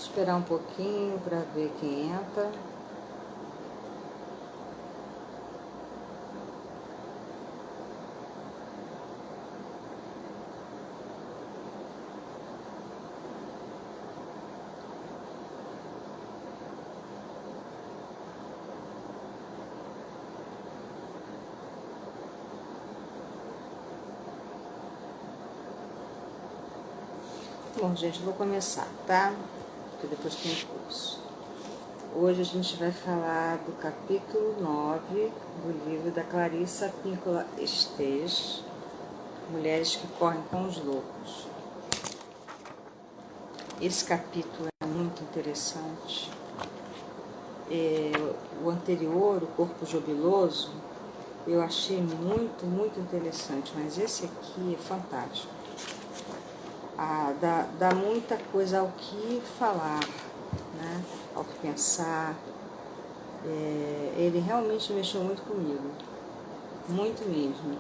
Esperar um pouquinho para ver quem entra. Bom, gente, vou começar, tá? Porque depois tem curso. Hoje a gente vai falar do capítulo 9 do livro da Clarissa Pinkola Estes, Mulheres que Correm com os Lobos. Esse capítulo é muito interessante. O anterior, O Corpo Jubiloso, eu achei muito interessante, mas esse aqui é fantástico. Dá muita coisa ao que falar, né? Ao que pensar. Ele realmente mexeu muito comigo, muito mesmo.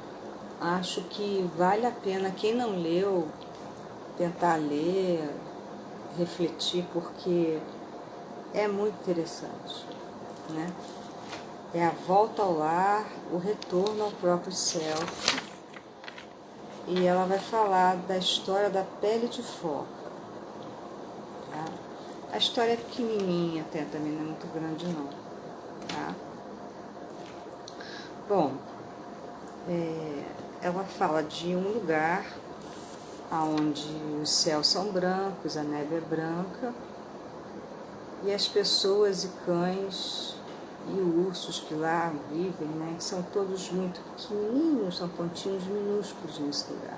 Acho que vale a pena, quem não leu, tentar ler, refletir, porque é muito interessante, né? É a volta ao lar, o retorno ao próprio self. E ela vai falar da história da pele de foca. Tá? A história é pequenininha até, também não é muito grande não. Tá? Bom, ela fala de um lugar onde os céus são brancos, a neve é branca, e as pessoas e cães e ursos que lá vivem, né, que são todos muito pequenininhos, são pontinhos minúsculos nesse lugar.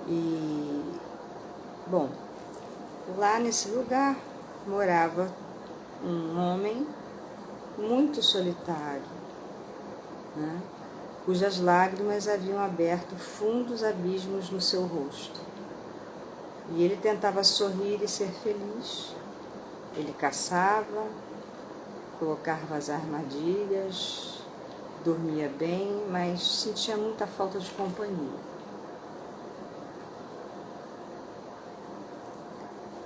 E, bom, lá nesse lugar morava um homem muito solitário, né, cujas lágrimas haviam aberto fundos abismos no seu rosto. E ele tentava sorrir e ser feliz. Ele caçava, colocava as armadilhas, dormia bem, mas sentia muita falta de companhia.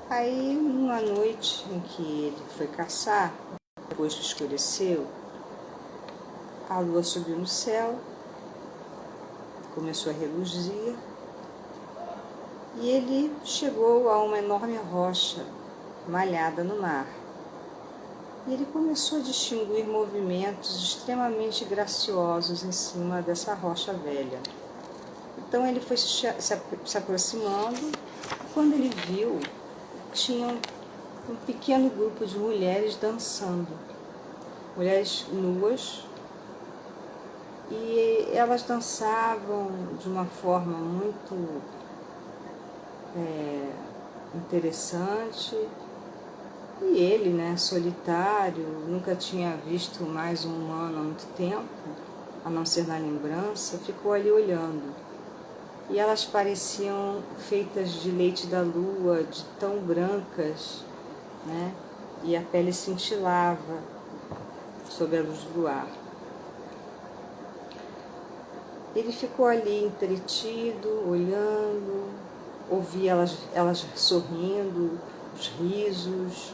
Aí, numa noite em que ele foi caçar, depois que escureceu, a lua subiu no céu, começou a reluzir, e ele chegou a uma enorme rocha malhada no mar. E ele começou a distinguir movimentos extremamente graciosos em cima dessa rocha velha. Então ele foi se aproximando, e quando ele viu, tinha um pequeno grupo de mulheres dançando, mulheres nuas, e elas dançavam de uma forma muito interessante. E ele, né, solitário, nunca tinha visto mais um humano há muito tempo, a não ser na lembrança, ficou ali olhando. E elas pareciam feitas de leite da lua, de tão brancas, né, e a pele cintilava sob a luz do luar. Ele ficou ali entretido, olhando, ouvia elas sorrindo, os risos.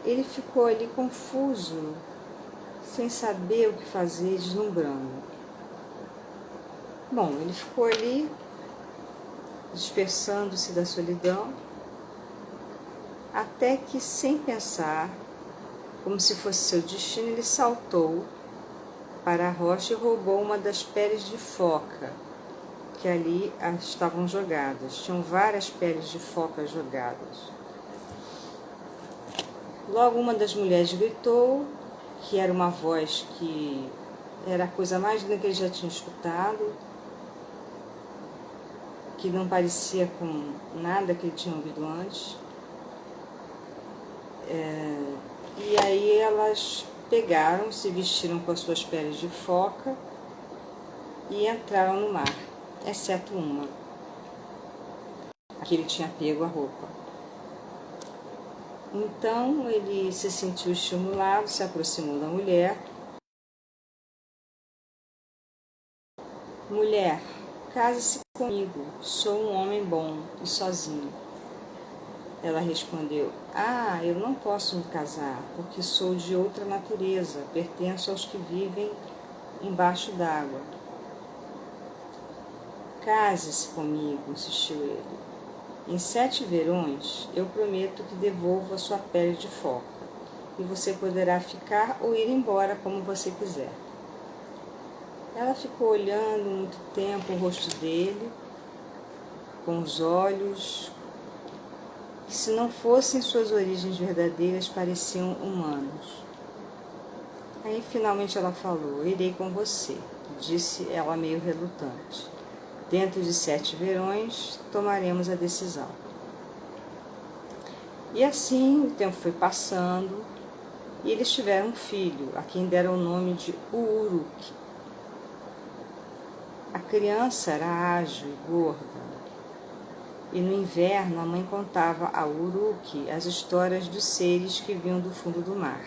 Ele ficou ali confuso, sem saber o que fazer, deslumbrando. Bom, ele ficou ali, dispersando-se da solidão, até que, sem pensar, como se fosse seu destino, ele saltou para a rocha e roubou uma das peles de foca que ali estavam jogadas. Tinham várias peles de foca jogadas. Logo uma das mulheres gritou, que era uma voz que era a coisa mais linda que ele já tinha escutado, que não parecia com nada que ele tinha ouvido antes. E aí elas pegaram, se vestiram com as suas peles de foca e entraram no mar, exceto uma, que ele tinha pego a roupa. Então ele se sentiu estimulado, se aproximou da mulher. Mulher, Case-se comigo, sou um homem bom e sozinho. Ela respondeu: Ah, eu não posso me casar, porque sou de outra natureza, pertenço aos que vivem embaixo d'água. Case-se comigo, insistiu ele. Em 7 verões, eu prometo que devolvo a sua pele de foca, e você poderá ficar ou ir embora como você quiser. Ela ficou olhando muito tempo o rosto dele, com os olhos que, se não fossem suas origens verdadeiras, pareciam humanos. Aí, finalmente, ela falou: Irei com você, disse ela meio relutante. Dentro de 7 verões, tomaremos a decisão. E assim, o tempo foi passando, e eles tiveram um filho, a quem deram o nome de Uruk. A criança era ágil e gorda, e no inverno a mãe contava a Uruk as histórias dos seres que vinham do fundo do mar.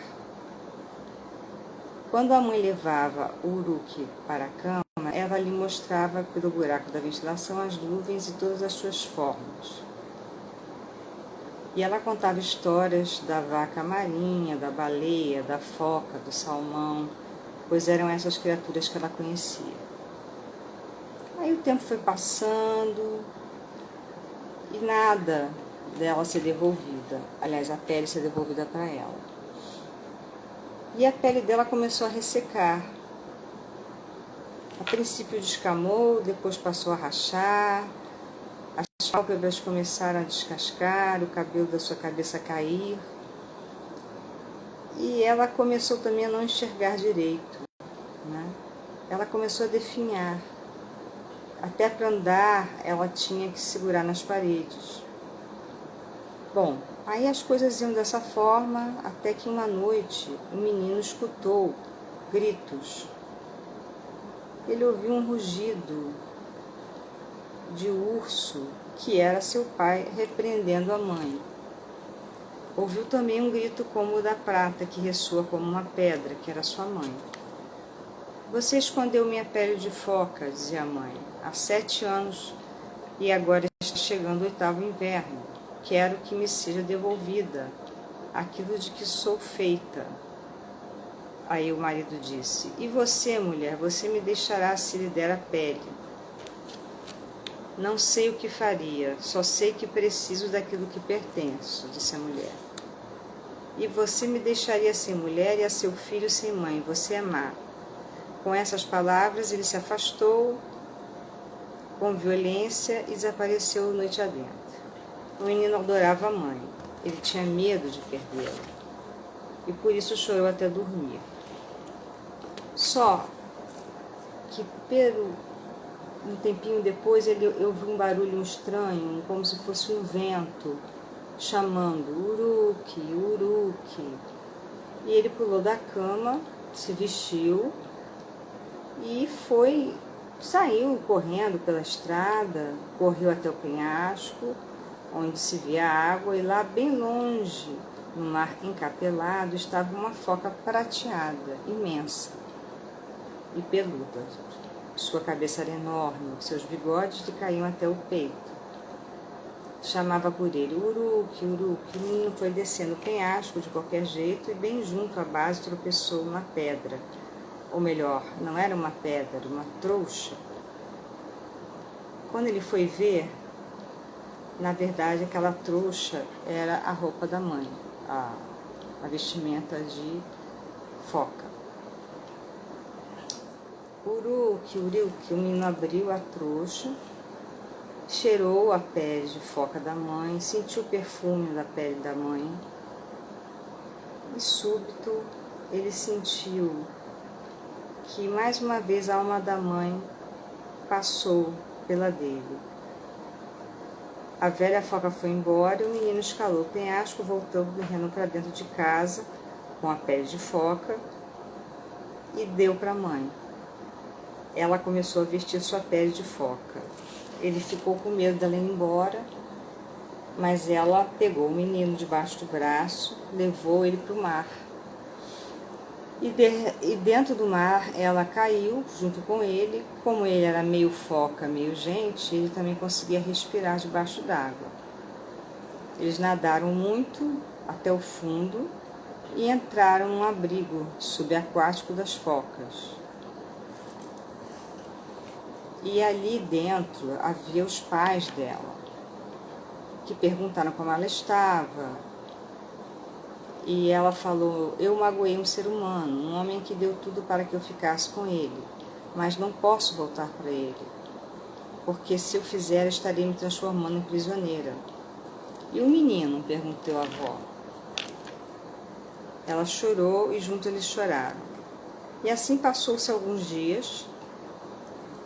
Quando a mãe levava Uruk para a cama, ela lhe mostrava pelo buraco da ventilação as nuvens e todas as suas formas. E ela contava histórias da vaca marinha, da baleia, da foca, do salmão, pois eram essas criaturas que ela conhecia. Aí o tempo foi passando e nada dela ser devolvida. Aliás, a pele ser devolvida para ela. E a pele dela começou a ressecar. A princípio descamou, depois passou a rachar, as pálpebras começaram a descascar, o cabelo da sua cabeça a cair. E ela começou também a não enxergar direito, né? Ela começou a definhar. Até para andar, ela tinha que segurar nas paredes. Bom, aí as coisas iam dessa forma, até que uma noite o menino escutou gritos. Ele ouviu um rugido de urso, que era seu pai repreendendo a mãe. Ouviu também um grito como o da prata, que ressoa como uma pedra, que era sua mãe. Você escondeu minha pele de foca, dizia a mãe, há 7 anos, e agora está chegando o 8º inverno. Quero que me seja devolvida aquilo de que sou feita. Aí o marido disse: E você, mulher, você me deixará se lhe der a pele? Não sei o que faria, só sei que preciso daquilo que pertenço, disse a mulher. E você me deixaria sem mulher e a seu filho sem mãe, você é má. Com essas palavras ele se afastou com violência e desapareceu noite adentro. O menino adorava a mãe, ele tinha medo de perdê-la e por isso chorou até dormir. Só que um tempinho depois ele ouviu um barulho estranho, como se fosse um vento chamando Uruk, Uruk. E ele pulou da cama, se vestiu e saiu correndo pela estrada, correu até o penhasco, onde se via a água, e lá bem longe, no mar encapelado, estava uma foca prateada, imensa e peluda. Sua cabeça era enorme, seus bigodes lhe caíam até o peito. Chamava por ele, Uruk, Uruk. O menino foi descendo o penhasco de qualquer jeito e bem junto à base tropeçou numa pedra. Ou melhor, não era uma pedra, uma trouxa. Quando ele foi ver, na verdade aquela trouxa era a roupa da mãe, a vestimenta de foca. Uruk, Uruk, o menino abriu a trouxa, cheirou a pele de foca da mãe, sentiu o perfume da pele da mãe e súbito ele sentiu que mais uma vez a alma da mãe passou pela dele. A velha foca foi embora e o menino escalou o penhasco, voltou correndo para dentro de casa com a pele de foca e deu para a mãe. Ela começou a vestir sua pele de foca. Ele ficou com medo dela ir embora, mas ela pegou o menino debaixo do braço, levou ele para o mar. E dentro do mar ela caiu junto com ele. Como ele era meio foca, meio gente, ele também conseguia respirar debaixo d'água. Eles nadaram muito até o fundo e entraram num abrigo subaquático das focas. E ali dentro havia os pais dela, que perguntaram como ela estava. E ela falou: eu magoei um ser humano, um homem que deu tudo para que eu ficasse com ele, mas não posso voltar para ele, porque se eu fizer eu estaria me transformando em prisioneira. E o menino? Perguntou a avó. Ela chorou e juntos eles choraram. E assim passou-se alguns dias,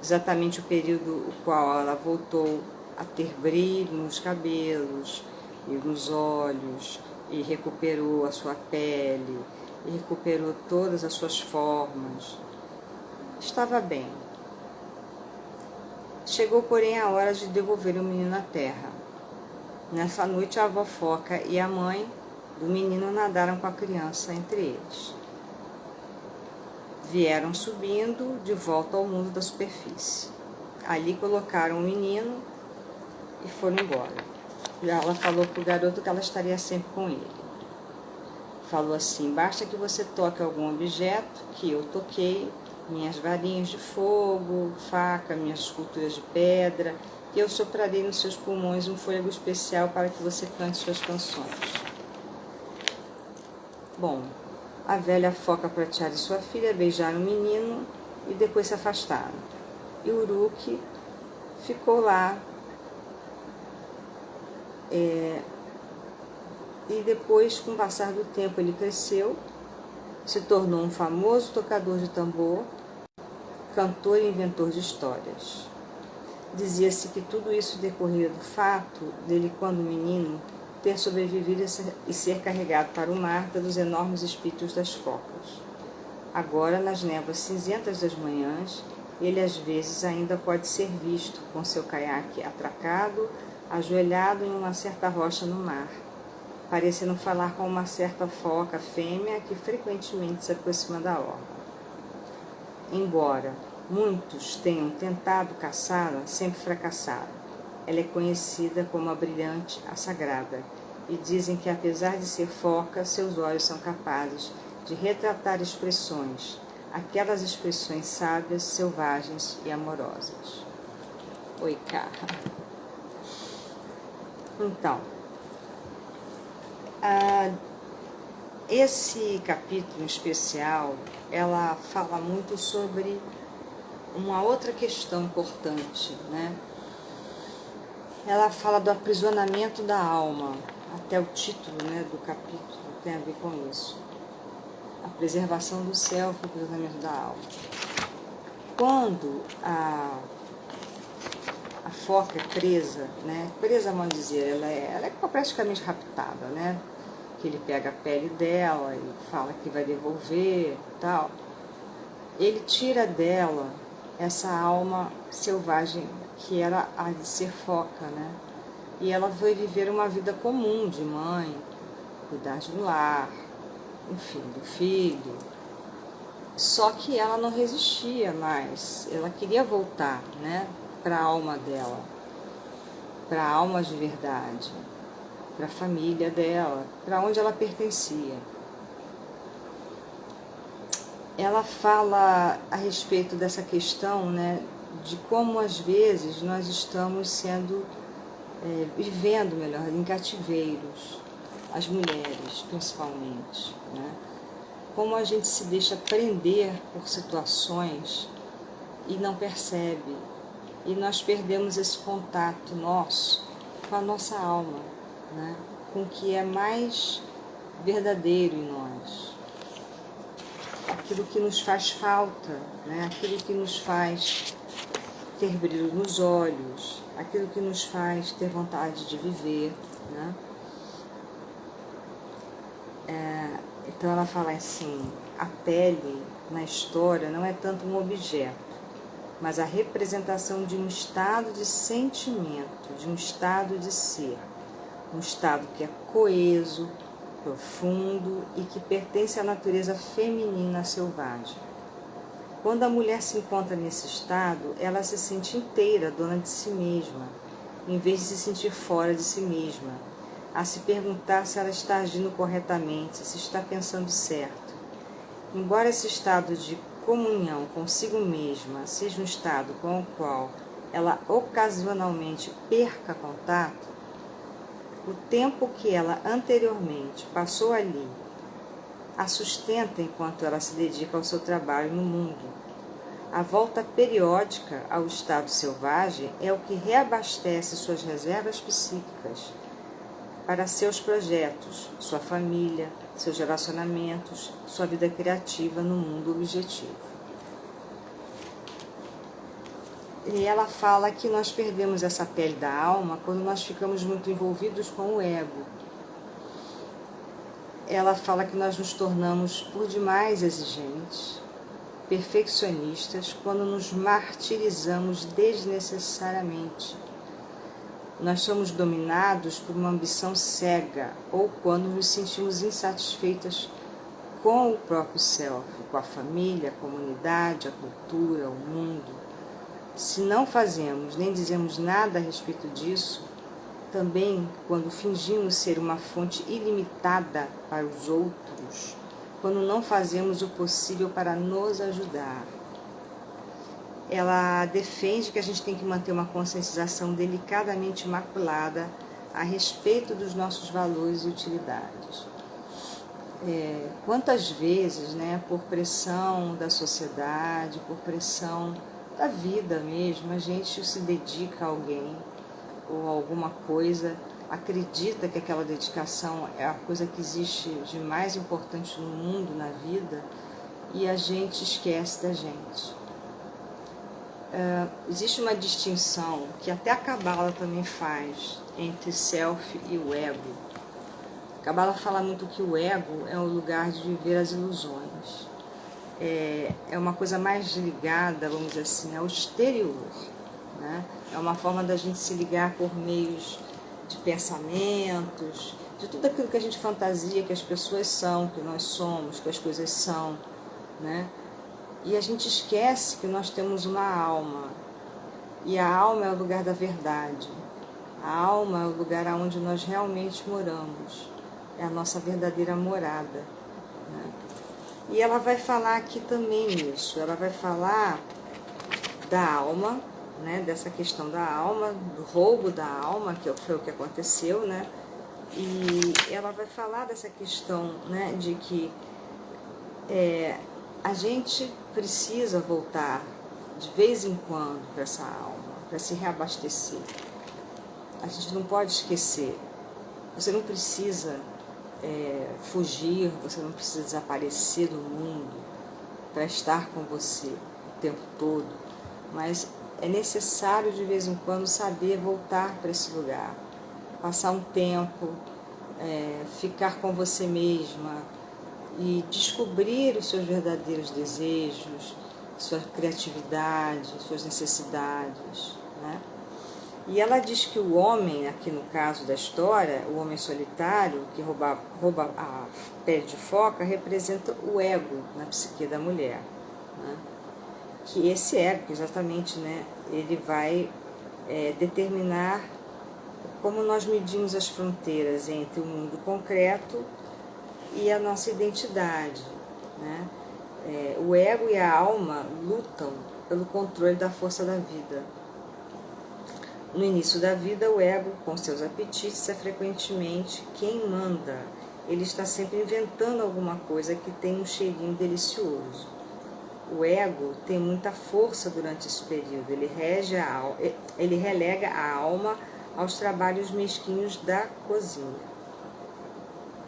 exatamente o período o qual ela voltou a ter brilho nos cabelos e nos olhos, e recuperou a sua pele, e recuperou todas as suas formas. Estava bem. Chegou, porém, a hora de devolver o menino à terra. Nessa noite, a avó foca e a mãe do menino nadaram com a criança entre eles. Vieram subindo de volta ao mundo da superfície. Ali colocaram o menino e foram embora. E ela falou para o garoto que ela estaria sempre com ele. Falou assim: basta que você toque algum objeto que eu toquei, minhas varinhas de fogo, faca, minhas esculturas de pedra, que eu soprarei nos seus pulmões um fôlego especial para que você cante suas canções. Bom, a velha foca prateada e sua filha beijaram o menino e depois se afastaram. E o Uruk ficou lá. E depois, com o passar do tempo, ele cresceu, se tornou um famoso tocador de tambor, cantor e inventor de histórias. Dizia-se que tudo isso decorria do fato dele, quando menino, ter sobrevivido e ser carregado para o mar pelos enormes espíritos das focas. Agora, nas névoas cinzentas das manhãs, ele às vezes ainda pode ser visto com seu caiaque atracado, ajoelhado em uma certa rocha no mar, parecendo falar com uma certa foca fêmea que frequentemente se aproxima da orla. Embora muitos tenham tentado caçá-la, sempre fracassaram. Ela é conhecida como a brilhante, a sagrada, e dizem que, apesar de ser foca, seus olhos são capazes de retratar expressões, aquelas expressões sábias, selvagens e amorosas. Oi, cara. Então, esse capítulo em especial, ela fala muito sobre uma outra questão importante, né? Ela fala do aprisionamento da alma, até o título, né, do capítulo tem a ver com isso. A preservação do self, o aprisionamento da alma. Quando a foca é presa, né? Presa, vamos dizer, ela é praticamente raptada, né? Que ele pega a pele dela e fala que vai devolver e tal. Ele tira dela essa alma selvagem que era a de ser foca, né? E ela foi viver uma vida comum de mãe, cuidar de um lar, enfim, do filho. Só que ela não resistia mais, ela queria voltar, né, para a alma dela, para a alma de verdade, para a família dela, para onde ela pertencia. Ela fala a respeito dessa questão, né, de como às vezes nós estamos vivendo melhor, em cativeiros, as mulheres principalmente, né? Como a gente se deixa prender por situações e não percebe, e nós perdemos esse contato nosso com a nossa alma, né? Com o que é mais verdadeiro em nós, aquilo que nos faz falta, né? Aquilo que nos faz ter brilho nos olhos, aquilo que nos faz ter vontade de viver, né? Então ela fala assim: a pele na história não é tanto um objeto, mas a representação de um estado de sentimento, de um estado de ser, um estado que é coeso, profundo e que pertence à natureza feminina selvagem. Quando a mulher se encontra nesse estado, ela se sente inteira, dona de si mesma, em vez de se sentir fora de si mesma, a se perguntar se ela está agindo corretamente, se está pensando certo. Embora esse estado de comunhão consigo mesma seja um estado com o qual ela ocasionalmente perca contato, o tempo que ela anteriormente passou ali a sustenta enquanto ela se dedica ao seu trabalho no mundo. A volta periódica ao estado selvagem é o que reabastece suas reservas psíquicas para seus projetos, sua família, seus relacionamentos, sua vida criativa no mundo objetivo. E ela fala que nós perdemos essa pele da alma quando nós ficamos muito envolvidos com o ego. Ela fala que nós nos tornamos por demais exigentes, perfeccionistas, quando nos martirizamos desnecessariamente. Nós somos dominados por uma ambição cega ou quando nos sentimos insatisfeitas com o próprio self, com a família, a comunidade, a cultura, o mundo. Se não fazemos nem dizemos nada a respeito disso, também quando fingimos ser uma fonte ilimitada para os outros, quando não fazemos o possível para nos ajudar. Ela defende que a gente tem que manter uma conscientização delicadamente imaculada a respeito dos nossos valores e utilidades. Quantas vezes, por pressão da sociedade, por pressão da vida mesmo, a gente se dedica a alguém ou a alguma coisa, acredita que aquela dedicação é a coisa que existe de mais importante no mundo, na vida, e a gente esquece da gente. Existe uma distinção que até a Cabala também faz entre self e o ego. A Cabala fala muito que o ego é o lugar de viver as ilusões. É uma coisa mais ligada, vamos dizer assim, ao exterior, né? É uma forma da gente se ligar por meios de pensamentos, de tudo aquilo que a gente fantasia que as pessoas são, que nós somos, que as coisas são, né? E a gente esquece que nós temos uma alma, e a alma é o lugar da verdade. A alma é o lugar onde nós realmente moramos, é a nossa verdadeira morada, né? E ela vai falar aqui também nisso, ela vai falar da alma, né, dessa questão da alma, do roubo da alma, que foi o que aconteceu, né? E ela vai falar dessa questão, né, de que a gente precisa voltar de vez em quando para essa alma, para se reabastecer. A gente não pode esquecer. Você não precisa fugir, você não precisa desaparecer do mundo para estar com você o tempo todo, mas é necessário de vez em quando saber voltar para esse lugar, passar um tempo, ficar com você mesma e descobrir os seus verdadeiros desejos, sua criatividade, suas necessidades, né? E ela diz que o homem, aqui no caso da história, o homem solitário, que rouba a pele de foca, representa o ego na psique da mulher, né? Que esse ego, exatamente, né, ele vai determinar como nós medimos as fronteiras entre o mundo concreto e a nossa identidade, né? O ego e a alma lutam pelo controle da força da vida. No início da vida, o ego, com seus apetites, é frequentemente quem manda. Ele está sempre inventando alguma coisa que tem um cheirinho delicioso. O ego tem muita força durante esse período. Ele relega a alma aos trabalhos mesquinhos da cozinha.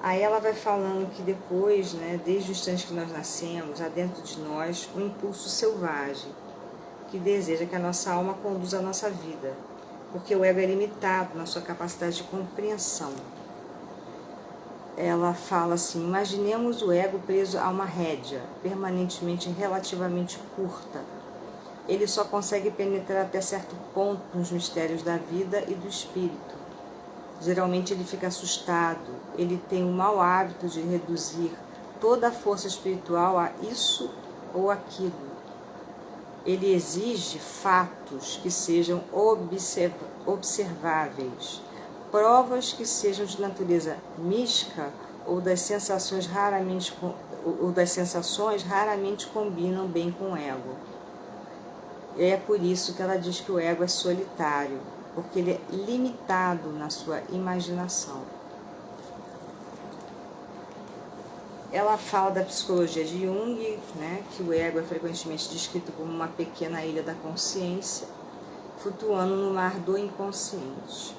Aí ela vai falando que depois, né, desde o instante que nós nascemos, há dentro de nós um impulso selvagem que deseja que a nossa alma conduza a nossa vida, porque o ego é limitado na sua capacidade de compreensão. Ela fala assim: imaginemos o ego preso a uma rédea, permanentemente relativamente curta. Ele só consegue penetrar até certo ponto nos mistérios da vida e do espírito. Geralmente ele fica assustado, ele tem o mau hábito de reduzir toda a força espiritual a isso ou aquilo. Ele exige fatos que sejam observáveis, provas que sejam de natureza mística ou das sensações raramente combinam bem com o ego. É por isso que ela diz que o ego é solitário, porque ele é limitado na sua imaginação. Ela fala da psicologia de Jung, né, que o ego é frequentemente descrito como uma pequena ilha da consciência, flutuando no mar do inconsciente.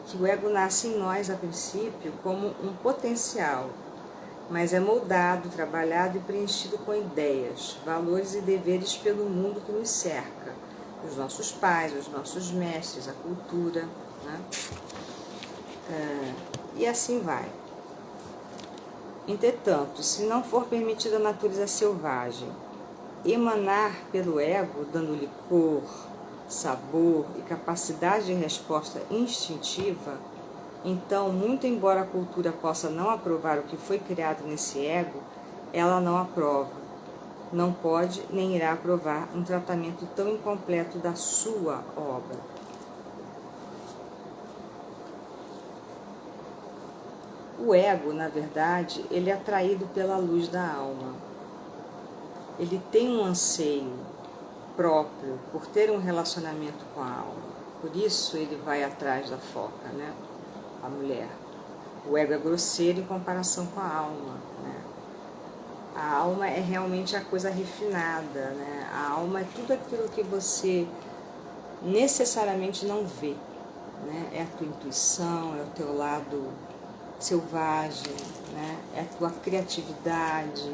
Que o ego nasce em nós, a princípio, como um potencial, mas é moldado, trabalhado e preenchido com ideias, valores e deveres pelo mundo que nos cerca, os nossos pais, os nossos mestres, a cultura, né? E assim vai. Entretanto, se não for permitida a natureza selvagem emanar pelo ego, dando-lhe cor, sabor e capacidade de resposta instintiva, então, muito embora a cultura possa não aprovar o que foi criado nesse ego, ela não aprova, não pode nem irá aprovar um tratamento tão incompleto da sua obra. O ego, na verdade, ele é atraído pela luz da alma. Ele tem um anseio próprio por ter um relacionamento com a alma. Por isso ele vai atrás da foca, né? A mulher. O ego é grosseiro em comparação com a alma, né? A alma é realmente a coisa refinada, né? A alma é tudo aquilo que você necessariamente não vê, né? É a tua intuição, é o teu lado selvagem, né? É a tua criatividade.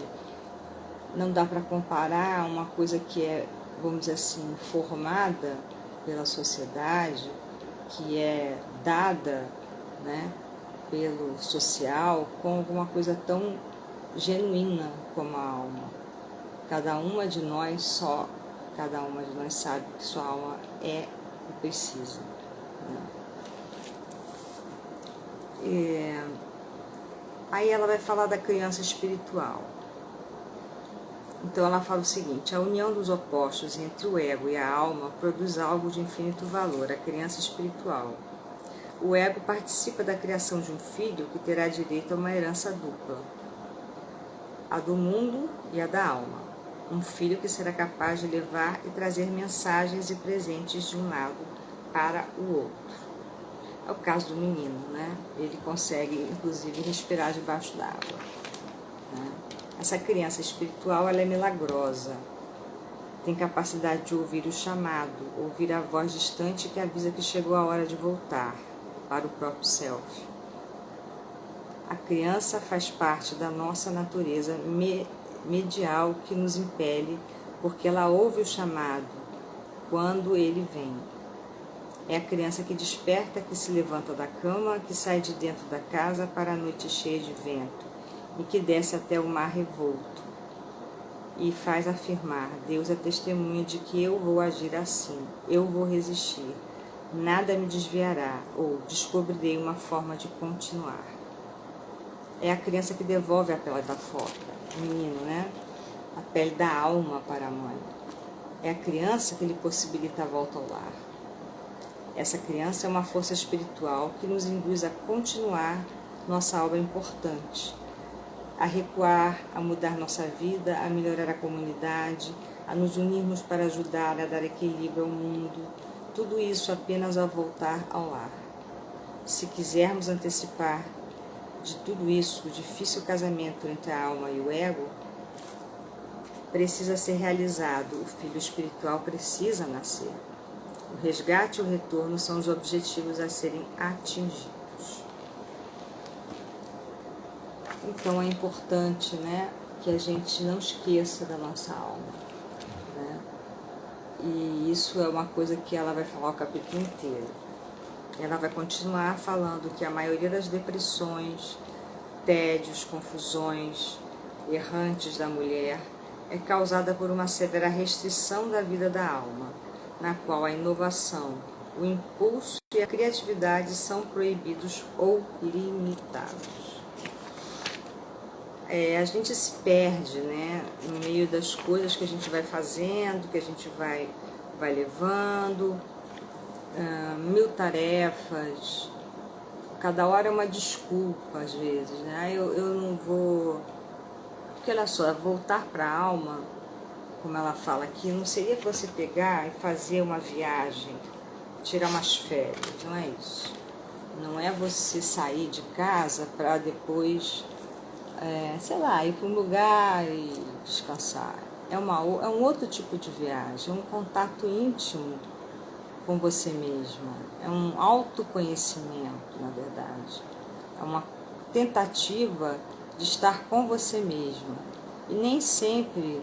Não dá para comparar uma coisa que é, vamos dizer assim, formada pela sociedade, que é dada, né, pelo social, com alguma coisa tão genuína como a alma. Cada uma de nós sabe que sua alma é o preciso, né? Aí ela vai falar da criança espiritual. Então ela fala o seguinte: a união dos opostos entre o ego e a alma produz algo de infinito valor, a criança espiritual. O ego participa da criação de um filho que terá direito a uma herança dupla, a do mundo e a da alma. Um filho que será capaz de levar e trazer mensagens e presentes de um lado para o outro. É o caso do menino, né? Ele consegue, inclusive, respirar debaixo d'água, né? Essa criança espiritual, ela é milagrosa. Tem capacidade de ouvir o chamado, ouvir a voz distante que avisa que chegou a hora de voltar para o próprio self. A criança faz parte da nossa natureza medial que nos impele, porque ela ouve o chamado quando ele vem. É a criança que desperta, que se levanta da cama, que sai de dentro da casa para a noite cheia de vento e que desce até o mar revolto e faz afirmar: Deus é testemunha de que eu vou agir assim, eu vou resistir, nada me desviará, ou descobrirei uma forma de continuar. É a criança que devolve a pele da foca, o menino, né? A pele da alma para a mãe. É a criança que lhe possibilita a volta ao lar. Essa criança é uma força espiritual que nos induz a continuar nossa obra importante, a recuar, a mudar nossa vida, a melhorar a comunidade, a nos unirmos para ajudar a dar equilíbrio ao mundo. Tudo isso apenas ao voltar ao lar. Se quisermos antecipar de tudo isso o difícil casamento entre a alma e o ego, precisa ser realizado, o filho espiritual precisa nascer. O resgate e o retorno são os objetivos a serem atingidos. Então é importante, né, que a gente não esqueça da nossa alma, né? E isso é uma coisa que ela vai falar o capítulo inteiro. Ela vai continuar falando que a maioria das depressões, tédios, confusões errantes da mulher é causada por uma severa restrição da vida da alma, na qual a inovação, o impulso e a criatividade são proibidos ou limitados. A gente se perde, né, no meio das coisas que a gente vai fazendo, que a gente vai levando, mil tarefas, cada hora é uma desculpa às vezes, né? Eu não vou... Porque olha só, voltar para a alma, como ela fala aqui, não seria você pegar e fazer uma viagem, tirar umas férias, não é isso. Não é você sair de casa para depois, sei lá, ir para um lugar e descansar. É um outro tipo de viagem, é um contato íntimo com você mesma, é um autoconhecimento, na verdade. É uma tentativa de estar com você mesma. E nem sempre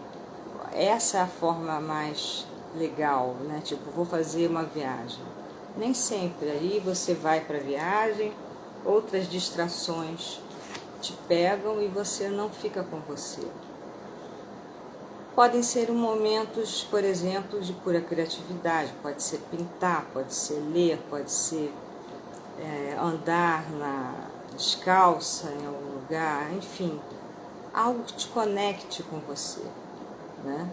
essa é a forma mais legal, né? Tipo, vou fazer uma viagem. Nem sempre. Aí você vai para a viagem, outras distrações te pegam e você não fica com você. Podem ser momentos, por exemplo, de pura criatividade. Pode ser pintar, pode ser ler, pode ser andar descalça em algum lugar, enfim, algo que te conecte com você, né?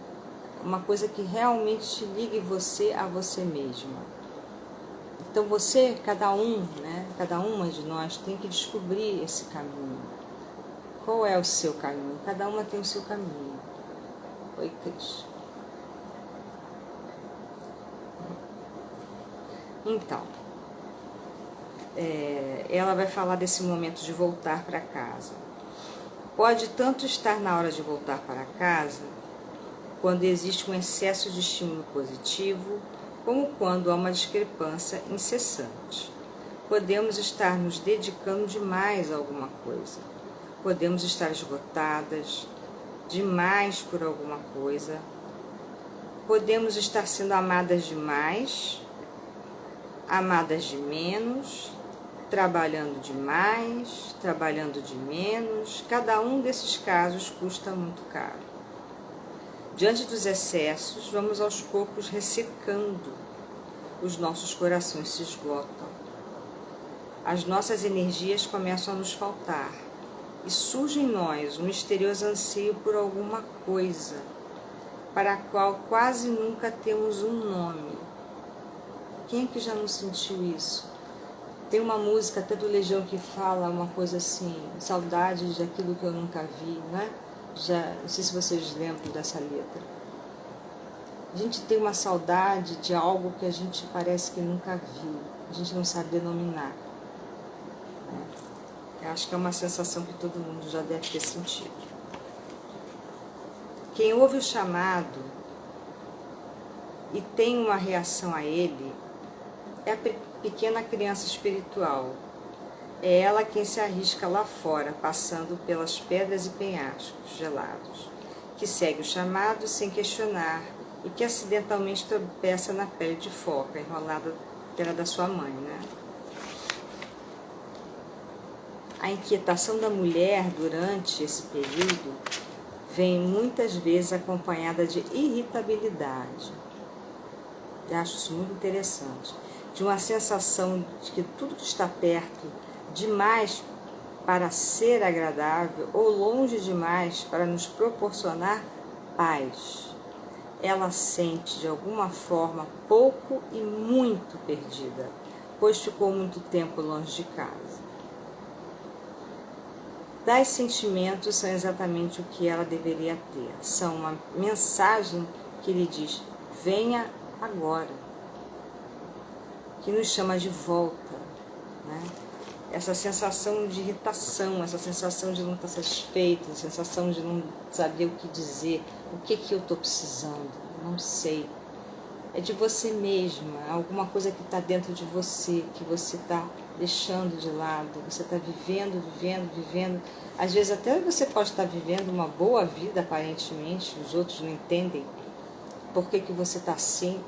Uma coisa que realmente te ligue você a você mesma. Então você, cada um, né, cada uma de nós tem que descobrir esse caminho. Qual é o seu caminho? Cada uma tem o seu caminho. Oi, Cris. Então, ela vai falar desse momento de voltar para casa. Pode tanto estar na hora de voltar para casa, quando existe um excesso de estímulo positivo, como quando há uma discrepância incessante. Podemos estar nos dedicando demais a alguma coisa. Podemos estar esgotadas demais por alguma coisa. Podemos estar sendo amadas demais, amadas de menos, trabalhando demais, trabalhando de menos. Cada um desses casos custa muito caro. Diante dos excessos, vamos aos poucos ressecando. Os nossos corações se esgotam. As nossas energias começam a nos faltar. E surge em nós um misterioso anseio por alguma coisa, para a qual quase nunca temos um nome. Quem é que já não sentiu isso? Tem uma música até do Legião que fala uma coisa assim, saudades daquilo que eu nunca vi, né? Não sei se vocês lembram dessa letra. A gente tem uma saudade de algo que a gente parece que nunca viu, a gente não sabe denominar. Eu acho que é uma sensação que todo mundo já deve ter sentido. Quem ouve o chamado e tem uma reação a ele é a pequena criança espiritual. É ela quem se arrisca lá fora, passando pelas pedras e penhascos gelados, que segue o chamado sem questionar e que acidentalmente tropeça na pele de foca, enrolada que era da sua mãe, né? A inquietação da mulher durante esse período vem muitas vezes acompanhada de irritabilidade. Eu acho isso muito interessante. De uma sensação de que tudo que está perto demais para ser agradável ou longe demais para nos proporcionar paz. Ela sente de alguma forma pouco e muito perdida, pois ficou muito tempo longe de casa. Tais sentimentos são exatamente o que ela deveria ter. São uma mensagem que lhe diz, venha agora, que nos chama de volta, né? Essa sensação de irritação, essa sensação de não estar satisfeito, a sensação de não saber o que dizer, o que eu estou precisando, não sei. É de você mesma, alguma coisa que está dentro de você, que você está deixando de lado, você está vivendo. Às vezes até você pode estar vivendo uma boa vida, aparentemente, os outros não entendem por que você está assim,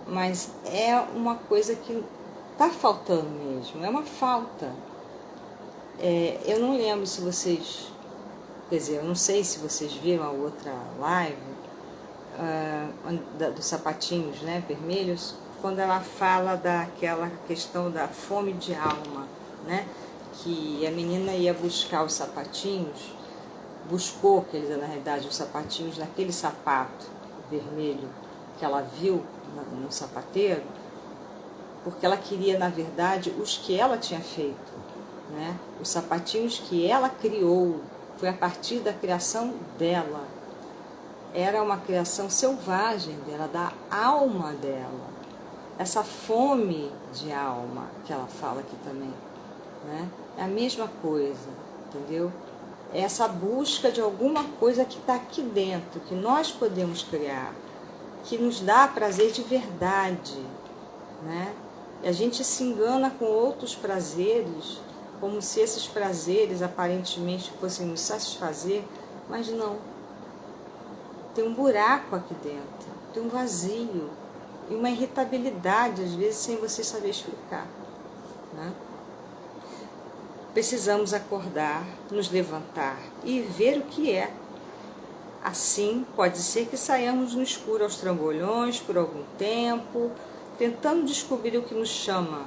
mas é uma coisa que está faltando mesmo, é uma falta. Eu não lembro se vocês, quer dizer, eu não sei se vocês viram a outra live dos sapatinhos, né, vermelhos. quando ela fala daquela questão da fome de alma, né? Que a menina ia buscar os sapatinhos, buscou, quer dizer, na realidade, os sapatinhos naquele sapato vermelho que ela viu no sapateiro, porque ela queria, na verdade, os que ela tinha feito, né? Os sapatinhos que ela criou, foi a partir da criação dela. Era uma criação selvagem dela, da alma dela. Essa fome de alma que ela fala aqui também, né? É a mesma coisa, entendeu? É essa busca de alguma coisa que está aqui dentro, que nós podemos criar, que nos dá prazer de verdade, né? E a gente se engana com outros prazeres, como se esses prazeres aparentemente fossem nos satisfazer, mas não. Tem um buraco aqui dentro, tem um vazio e uma irritabilidade, às vezes, sem você saber explicar, né? Precisamos acordar, nos levantar e ver o que é. Assim, pode ser que saiamos no escuro aos trambolhões por algum tempo, tentando descobrir o que nos chama,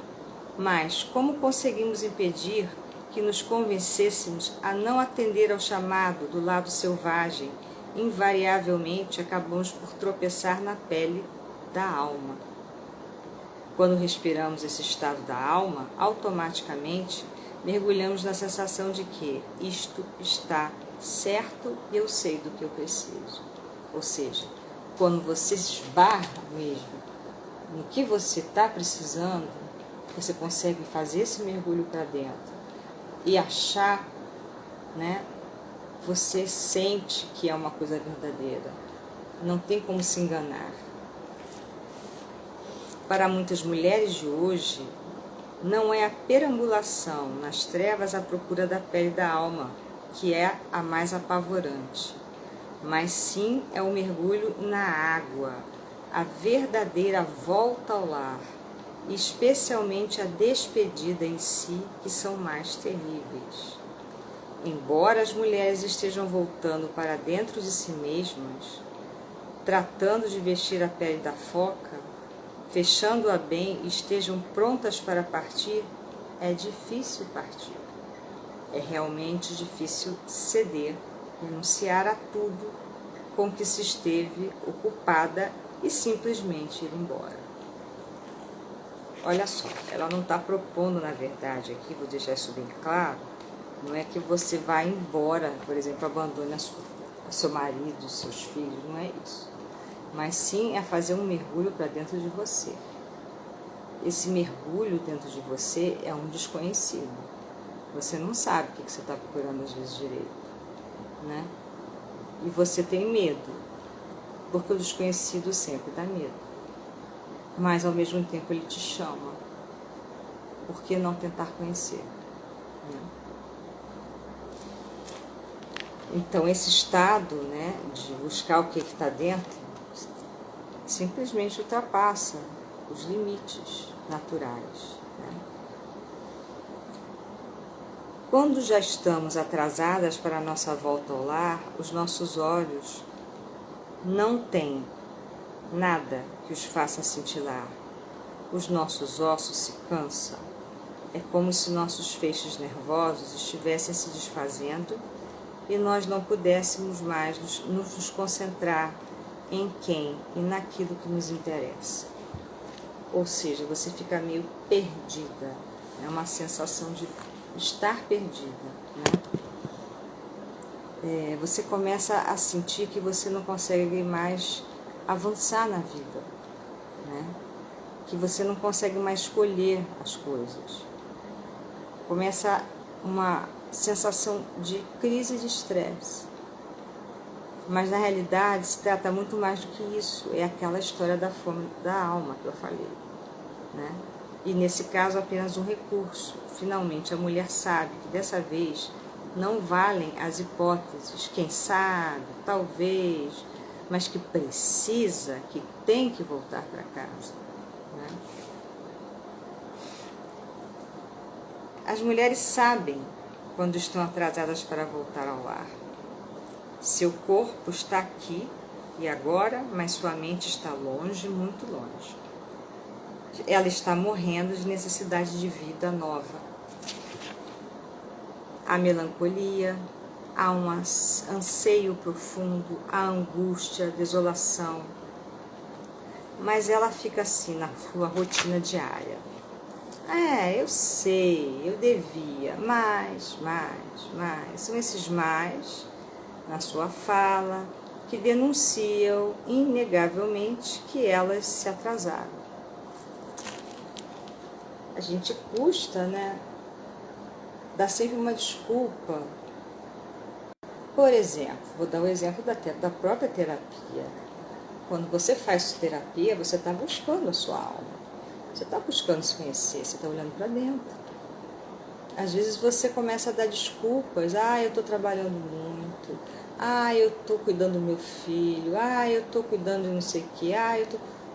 mas como conseguimos impedir que nos convencêssemos a não atender ao chamado do lado selvagem? Invariavelmente acabamos por tropeçar na pele da alma. Quando respiramos esse estado da alma, automaticamente mergulhamos na sensação de que isto está certo e eu sei do que eu preciso. Ou seja, quando você esbarra mesmo no que você está precisando, você consegue fazer esse mergulho para dentro e achar, né? Você sente que é uma coisa verdadeira. Não tem como se enganar. Para muitas mulheres de hoje, não é a perambulação nas trevas à procura da pele da alma que é a mais apavorante, mas sim é o mergulho na água, a verdadeira volta ao lar, e especialmente a despedida em si, que são mais terríveis. Embora as mulheres estejam voltando para dentro de si mesmas, tratando de vestir a pele da foca, fechando-a bem e estejam prontas para partir, é difícil partir. É realmente difícil ceder, renunciar a tudo com que se esteve ocupada e simplesmente ir embora. Olha só, ela não está propondo, na verdade, aqui, vou deixar isso bem claro, não é que você vá embora, por exemplo, abandone seu marido, seus filhos, não é isso. Mas sim é fazer um mergulho para dentro de você. Esse mergulho dentro de você é um desconhecido. Você não sabe o que você está procurando às vezes direito, né? E você tem medo, porque o desconhecido sempre dá medo. Mas ao mesmo tempo ele te chama. Por que não tentar conhecer? Né? Então esse estado, né, de buscar o que está dentro, simplesmente ultrapassa os limites naturais, né? Quando já estamos atrasadas para a nossa volta ao lar, os nossos olhos não têm nada que os faça cintilar. Os nossos ossos se cansam. É como se nossos feixes nervosos estivessem se desfazendo e nós não pudéssemos mais nos concentrar em quem e naquilo que nos interessa. Ou seja, você fica meio perdida. É uma sensação de estar perdida, né? Você começa a sentir que você não consegue mais avançar na vida, né? Que você não consegue mais escolher as coisas. Começa uma sensação de crise de estresse. Mas na realidade se trata muito mais do que isso. É aquela história da fome da alma que eu falei, né? E nesse caso apenas um recurso. Finalmente a mulher sabe que dessa vez não valem as hipóteses, quem sabe, talvez, mas que precisa, que tem que voltar para casa, né? As mulheres sabem quando estão atrasadas para voltar ao lar. Seu corpo está aqui e agora, mas sua mente está longe, muito longe. ela está morrendo de necessidade de vida nova. Há melancolia, há um anseio profundo, há angústia, desolação. Mas ela fica assim na sua rotina diária. Eu sei, eu devia, mais. São esses mais na sua fala que denunciam inegavelmente que elas se atrasaram. A gente custa, né, dar sempre uma desculpa. Por exemplo, vou dar o exemplo da própria terapia. Quando você faz terapia, você está buscando a sua alma. Você está buscando se conhecer, você está olhando para dentro. Às vezes você começa a dar desculpas. Eu estou trabalhando muito. Eu estou cuidando do meu filho. Eu estou cuidando de não sei o quê.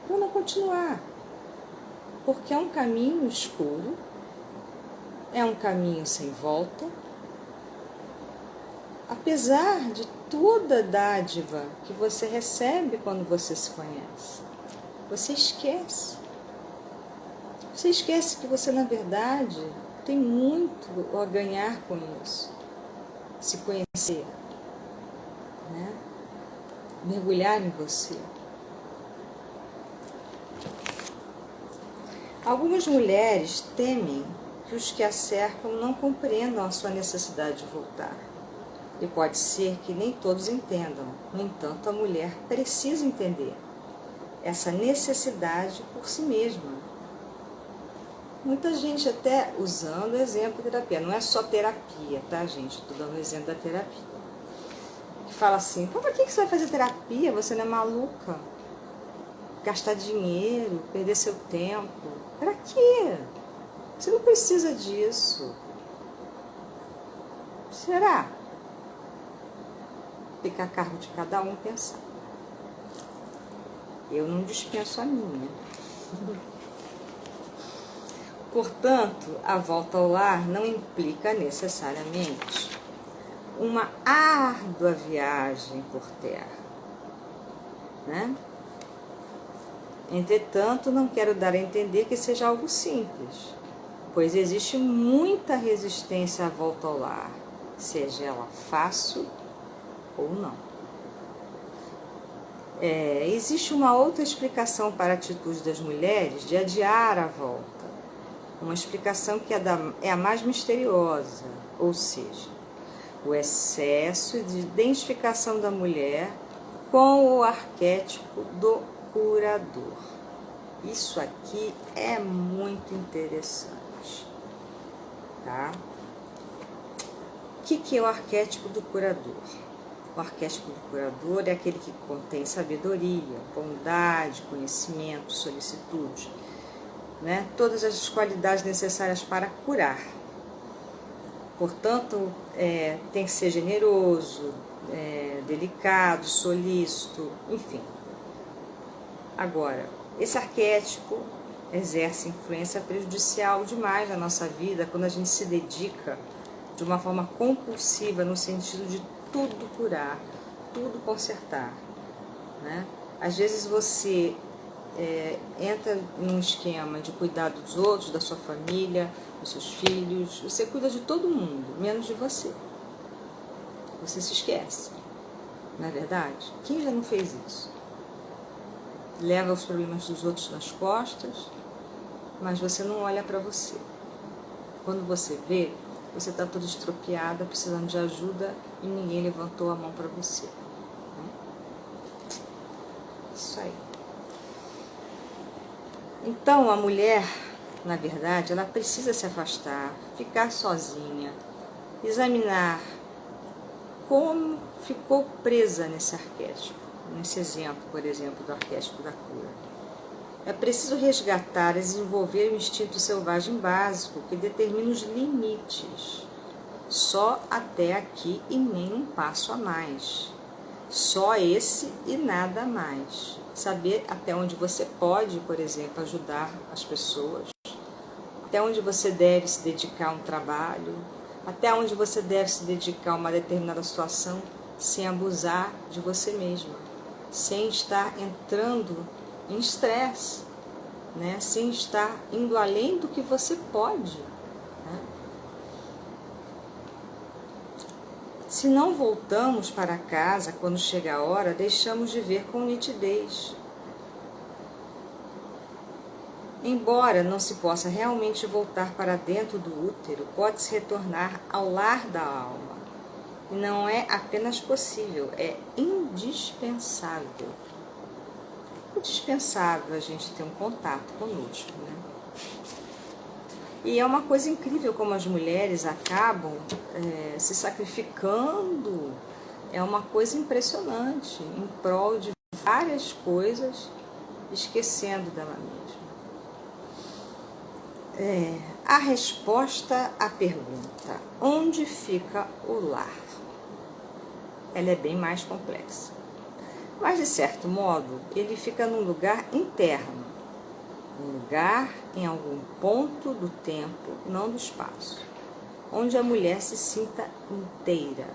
Para não continuar. Porque é um caminho escuro. É um caminho sem volta. Apesar de toda a dádiva que você recebe quando você se conhece, você esquece. Você esquece que você, na verdade, tem muito a ganhar com isso. Se conhecer, né? Mergulhar em você. Algumas mulheres temem que os que a cercam não compreendam a sua necessidade de voltar. E pode ser que nem todos entendam. No entanto, a mulher precisa entender essa necessidade por si mesma. Muita gente até usando o exemplo de terapia. Não é só terapia, tá, gente? Estou dando o exemplo da terapia. Que fala assim, para que você vai fazer terapia? Você não é maluca? Gastar dinheiro, perder seu tempo. Para quê? Você não precisa disso. Será? Fica a cargo de cada um pensar. Eu não dispenso a minha. Portanto, a volta ao lar não implica necessariamente uma árdua viagem por terra, né? Entretanto, não quero dar a entender que seja algo simples, pois existe muita resistência à volta ao lar, seja ela fácil ou não. Existe uma outra explicação para a atitude das mulheres de adiar a volta. Uma explicação que é a mais misteriosa, ou seja, o excesso de identificação da mulher com o arquétipo do curador. Isso aqui é muito interessante, tá? O que é o arquétipo do curador? O arquétipo do curador é aquele que contém sabedoria, bondade, conhecimento, solicitude, né? Todas as qualidades necessárias para curar. Portanto, tem que ser generoso, delicado, solícito, enfim. Agora, esse arquétipo exerce influência prejudicial demais na nossa vida quando a gente se dedica de uma forma compulsiva no sentido de tudo curar, tudo consertar, né? Às vezes você entra num esquema de cuidar dos outros, da sua família, dos seus filhos, você cuida de todo mundo, menos de você. Você se esquece, não é verdade? Quem já não fez isso? Leva os problemas dos outros nas costas, mas você não olha para você. Quando você vê, você está toda estropiada, precisando de ajuda e ninguém levantou a mão para você. Isso aí. Então, a mulher, na verdade, ela precisa se afastar, ficar sozinha, examinar como ficou presa nesse arquétipo, nesse exemplo, por exemplo, do arquétipo da cura. É preciso resgatar e desenvolver o instinto selvagem básico que determina os limites. Só até aqui e nem um passo a mais. Só esse e nada mais. Saber até onde você pode, por exemplo, ajudar as pessoas. Até onde você deve se dedicar a um trabalho. Até onde você deve se dedicar a uma determinada situação sem abusar de você mesma. Sem estar entrando em estresse. né, sem estar indo além do que você pode. Né? Se não voltamos para casa quando chega a hora, deixamos de ver com nitidez. Embora não se possa realmente voltar para dentro do útero, pode-se retornar ao lar da alma. E não é apenas possível, é indispensável. Indispensável a gente ter um contato conosco, né? E é uma coisa incrível como as mulheres acabam se sacrificando. É uma coisa impressionante em prol de várias coisas, esquecendo dela mesma. A resposta à pergunta: onde fica o lar? Ela é bem mais complexa. Mas, de certo modo, ele fica num lugar interno, um lugar em algum ponto do tempo, não do espaço, onde a mulher se sinta inteira.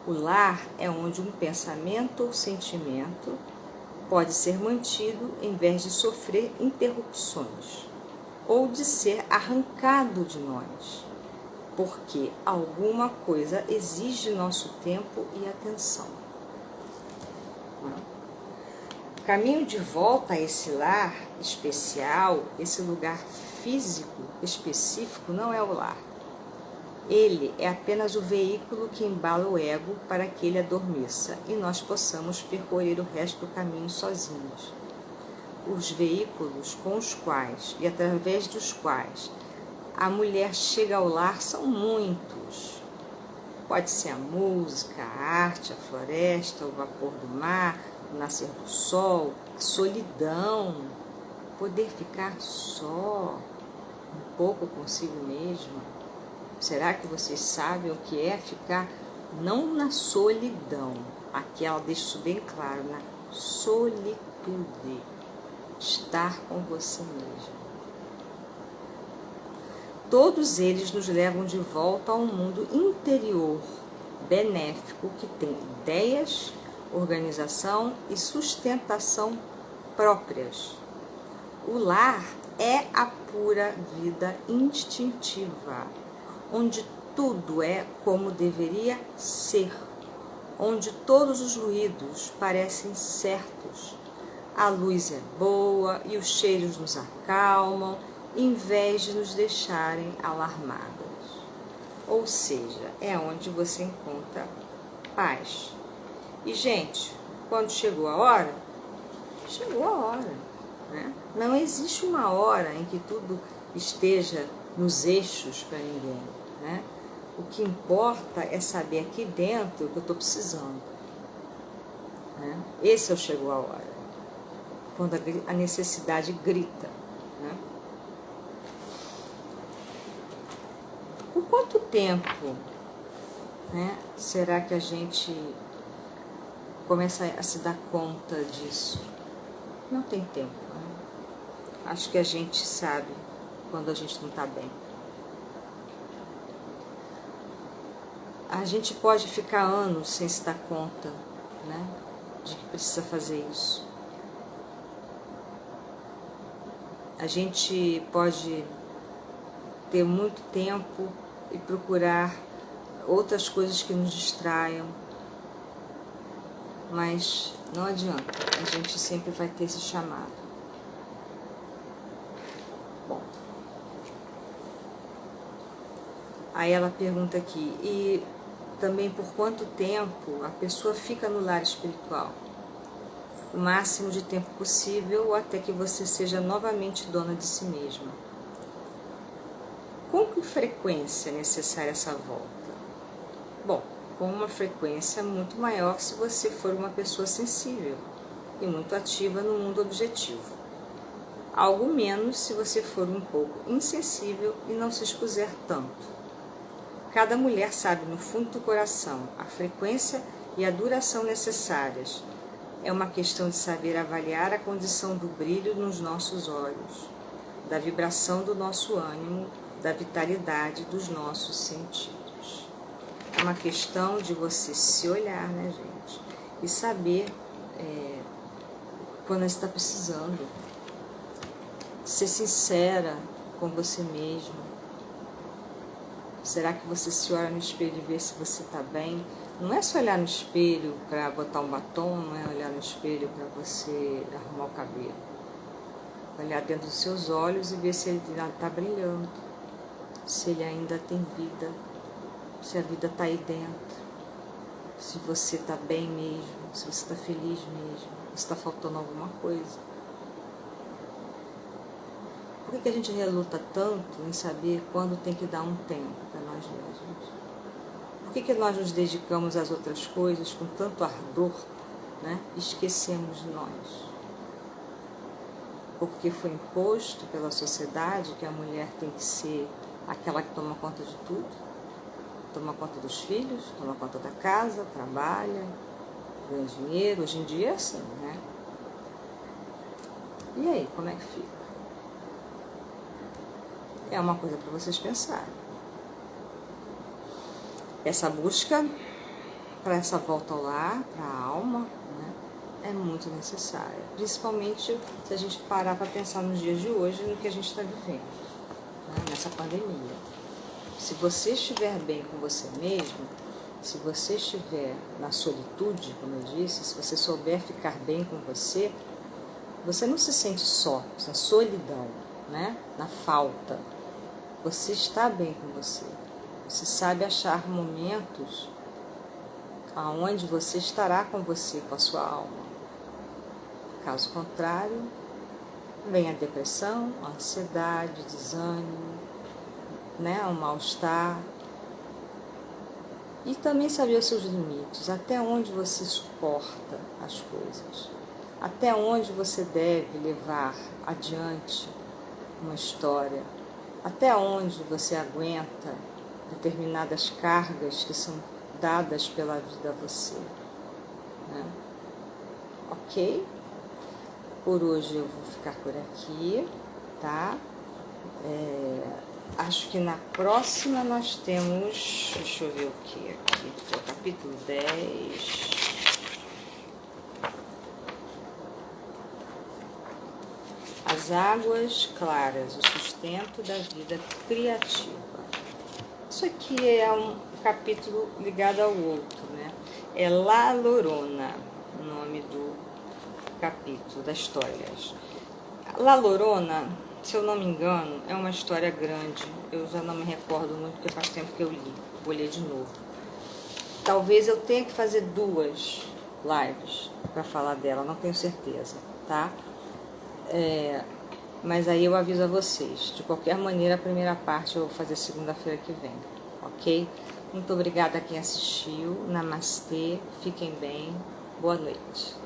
O lar é onde um pensamento ou sentimento pode ser mantido em vez de sofrer interrupções, ou de ser arrancado de nós, porque alguma coisa exige nosso tempo e atenção. O caminho de volta a esse lar especial, esse lugar físico específico, não é o lar. Ele é apenas o veículo que embala o ego para que ele adormeça e nós possamos percorrer o resto do caminho sozinhos. Os veículos com os quais e através dos quais a mulher chega ao lar são muitos. Pode ser a música, a arte, a floresta, o vapor do mar, o nascer do sol, a solidão, poder ficar só, um pouco consigo mesma. Será que vocês sabem o que é ficar não na solidão? Aqui ela deixa isso bem claro, na solitude, estar com você mesmo. Todos eles nos levam de volta a um mundo interior, benéfico, que tem ideias, organização e sustentação próprias. O lar é a pura vida instintiva, onde tudo é como deveria ser, onde todos os ruídos parecem certos, a luz é boa e os cheiros nos acalmam, em vez de nos deixarem alarmadas. Ou seja, é onde você encontra paz. E, gente, quando chegou a hora, chegou a hora. Né? Não existe uma hora em que tudo esteja nos eixos para ninguém. Né? O que importa é saber aqui dentro o que eu estou precisando. Né? Esse é o chegou a hora. Quando a necessidade grita. Né? Por quanto tempo, né, será que a gente começa a se dar conta disso? Não tem tempo. Né? Acho que a gente sabe quando a gente não está bem. A gente pode ficar anos sem se dar conta, né, de que precisa fazer isso. A gente pode ter muito tempo e procurar outras coisas que nos distraiam, mas não adianta, a gente sempre vai ter esse chamado. Bom, aí ela pergunta aqui, e também por quanto tempo a pessoa fica no lar espiritual? O máximo de tempo possível, até que você seja novamente dona de si mesma. Com que frequência é necessária essa volta? Bom, com uma frequência muito maior se você for uma pessoa sensível e muito ativa no mundo objetivo. Algo menos se você for um pouco insensível e não se expuser tanto. Cada mulher sabe no fundo do coração a frequência e a duração necessárias. É uma questão de saber avaliar a condição do brilho nos nossos olhos, da vibração do nosso ânimo, da vitalidade dos nossos sentidos. É uma questão de você se olhar, né, gente? E saber quando você está precisando. ser sincera com você mesmo. Será que você se olha no espelho e vê se você está bem? Não é só olhar no espelho para botar um batom, não é olhar no espelho para você arrumar o cabelo. Olhar dentro dos seus olhos e ver se ele está brilhando, se ele ainda tem vida, se a vida está aí dentro, se você está bem mesmo, se você está feliz mesmo, se está faltando alguma coisa. Por que a gente reluta tanto em saber quando tem que dar um tempo para nós mesmos? Por que nós nos dedicamos às outras coisas com tanto ardor, né? E esquecemos de nós? Porque foi imposto pela sociedade que a mulher tem que ser aquela que toma conta de tudo, toma conta dos filhos, toma conta da casa, trabalha, ganha dinheiro. Hoje em dia é assim, né? E aí, como é que fica? É uma coisa para vocês pensarem. Essa busca para essa volta ao lar, para a alma, né, é muito necessária. Principalmente se a gente parar para pensar nos dias de hoje, no que a gente está vivendo, né, nessa pandemia. Se você estiver bem com você mesmo, se você estiver na solitude, como eu disse, se você souber ficar bem com você, você não se sente só, na solidão, né, na falta. Você está bem com você. Você sabe achar momentos aonde você estará com você, com a sua alma. Caso contrário, vem a depressão, a ansiedade, o desânimo, né, o mal-estar. E também saber os seus limites, até onde você suporta as coisas, até onde você deve levar adiante uma história, até onde você aguenta determinadas cargas que são dadas pela vida a você, né? Ok? Por hoje eu vou ficar por aqui, tá? Acho que na próxima nós temos, deixa eu ver o que aqui, é o capítulo 10. As águas claras, o sustento da vida criativa. Isso aqui é um capítulo ligado ao outro, né? É La Llorona, o nome do capítulo, da história. La Llorona, se eu não me engano, é uma história grande. Eu já não me recordo muito, porque faz tempo que eu li. Vou ler de novo. Talvez eu tenha que fazer 2 lives para falar dela, não tenho certeza, tá? Mas aí eu aviso a vocês. De qualquer maneira, a primeira parte eu vou fazer segunda-feira que vem, ok? Muito obrigada a quem assistiu. Namastê, fiquem bem, boa noite.